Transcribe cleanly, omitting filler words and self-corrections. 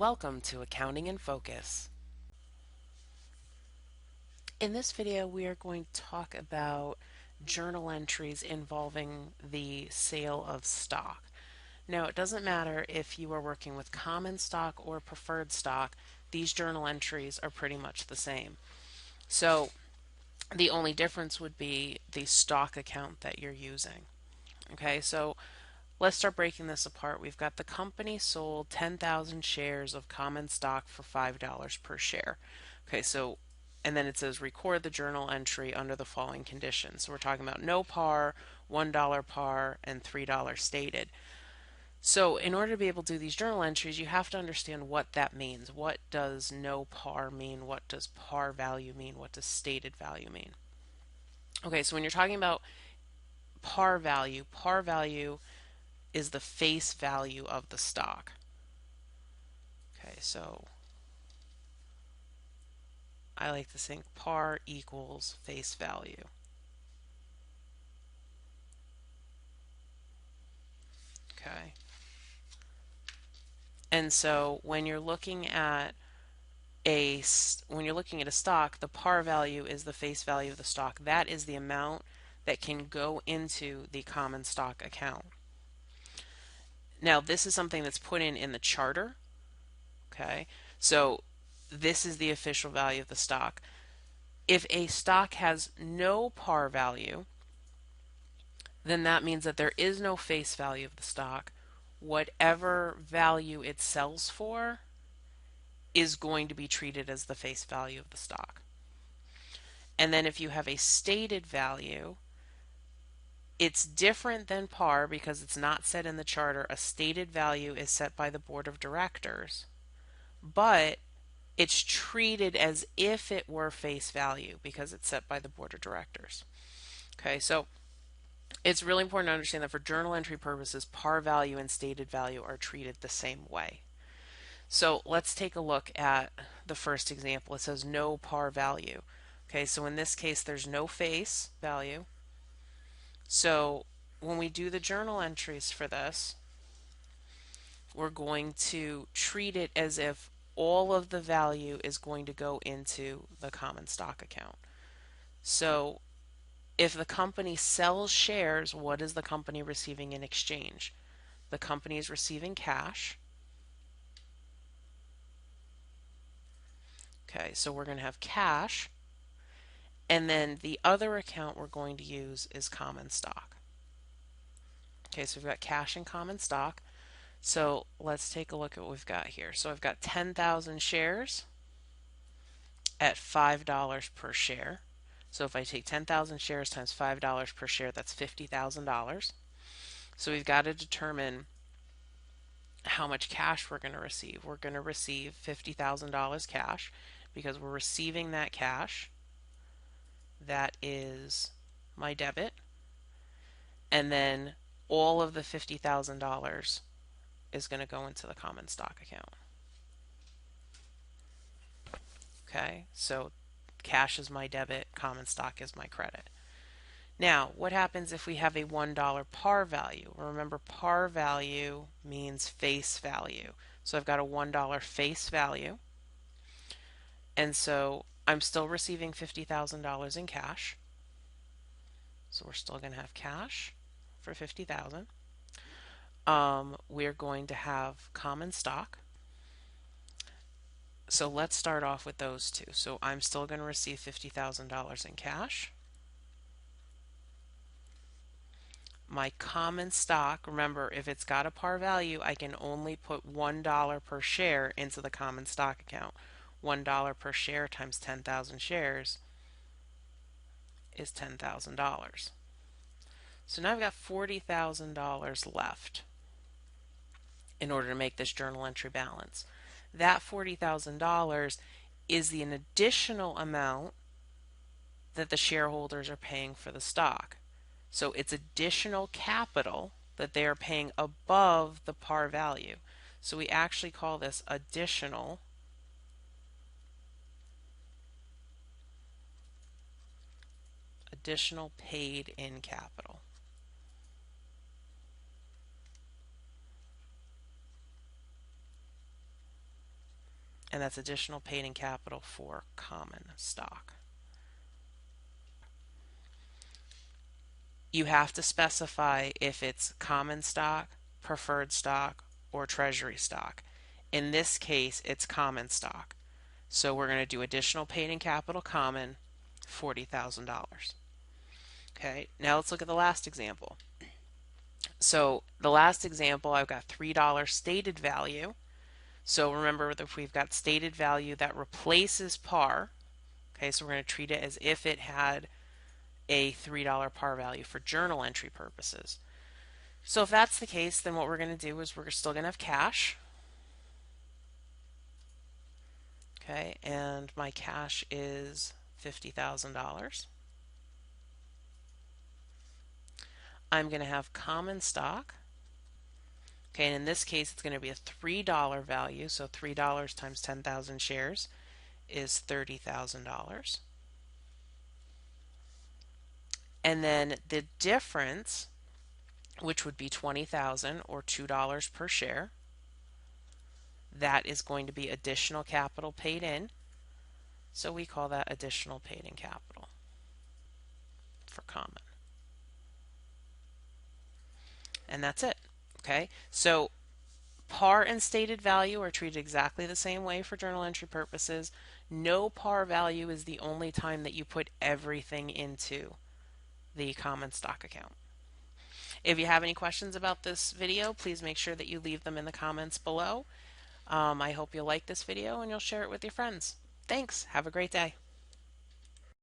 Welcome to Accounting in Focus. In this video, we are going to talk about journal entries involving the sale of stock. Now, it doesn't matter if you are working with common stock or preferred stock, these journal entries are pretty much the same. So, the only difference would be the stock account that you're using. Okay, so let's start breaking this apart. We've got the company sold 10,000 shares of common stock for $5 per share. Okay, so, and then it says record the journal entry under the following conditions. So we're talking about no par, $1 par, and $3 stated. So in order to be able to do these journal entries, you have to understand what that means. What does no par mean? What does par value mean? What does stated value mean? Okay, so when you're talking about par value is the face value of the stock. Okay, so I like to think par equals face value. Okay. And so when you're looking at a stock, the par value is the face value of the stock. That is the amount that can go into the common stock account. Now, this is something that's put in the charter. Okay. So this is the official value of the stock. If a stock has no par value, then that means that there is no face value of the stock. Whatever value it sells for is going to be treated as the face value of the stock. And then if you have a stated value, it's different than par because it's not set in the charter. A stated value is set by the board of directors, but it's treated as if it were face value because it's set by the board of directors. Okay, so it's really important to understand that for journal entry purposes, par value and stated value are treated the same way. So let's take a look at the first example. It says no par value. Okay, so in this case, there's no face value. So when we do the journal entries for this, we're going to treat it as if all of the value is going to go into the common stock account. So if the company sells shares, what is the company receiving in exchange? The company is receiving cash. Okay, so we're going to have cash, and then the other account we're going to use is common stock. Okay, so we've got cash and common stock. So let's take a look at what we've got here. So I've got 10,000 shares at $5 per share. So if I take 10,000 shares times $5 per share, that's $50,000. So we've got to determine how much cash we're going to receive. We're going to receive $50,000 cash because we're receiving that cash. That is my debit. And then all of the $50,000 is going to go into the common stock account. Okay, so cash is my debit, common stock is my credit. Now, what happens if we have a $1 par value? Remember, par value means face value. So I've got a $1 face value. And so I'm still receiving $50,000 in cash. So we're still going to have cash for $50,000. We're going to have common stock. So let's start off with those two. So I'm still going to receive $50,000 in cash. My common stock, remember, if it's got a par value, I can only put $1 per share into the common stock account. $1 per share times 10,000 shares is $10,000. So now I've got $40,000 left in order to make this journal entry balance. That $40,000 is an additional amount that the shareholders are paying for the stock. So it's additional capital that they are paying above the par value. So we actually call this additional paid in capital. and that's additional paid-in capital for common stock. You have to specify if it's common stock, preferred stock, or treasury stock. In this case, it's common stock. So we're going to do additional paid-in capital common, $40,000. Okay, now let's look at the last example. So the last example, I've got $3 stated value. So remember that if we've got stated value that replaces par, okay, so we're going to treat it as if it had a $3 par value for journal entry purposes. So if that's the case, then what we're going to do is we're still going to have cash. Okay, and my cash is $50,000. I'm going to have common stock. Okay, and in this case, it's going to be a $3 value, so $3 times 10,000 shares is $30,000. And then the difference, which would be 20,000 or $2 per share, that is going to be additional capital paid in. So we call that additional paid in capital for common. And that's it. Okay, so par and stated value are treated exactly the same way for journal entry purposes. No par value is the only time that you put everything into the common stock account. If you have any questions about this video, please make sure that you leave them in the comments below. I hope you'll like this video and you'll share it with your friends. Thanks. Have a great day.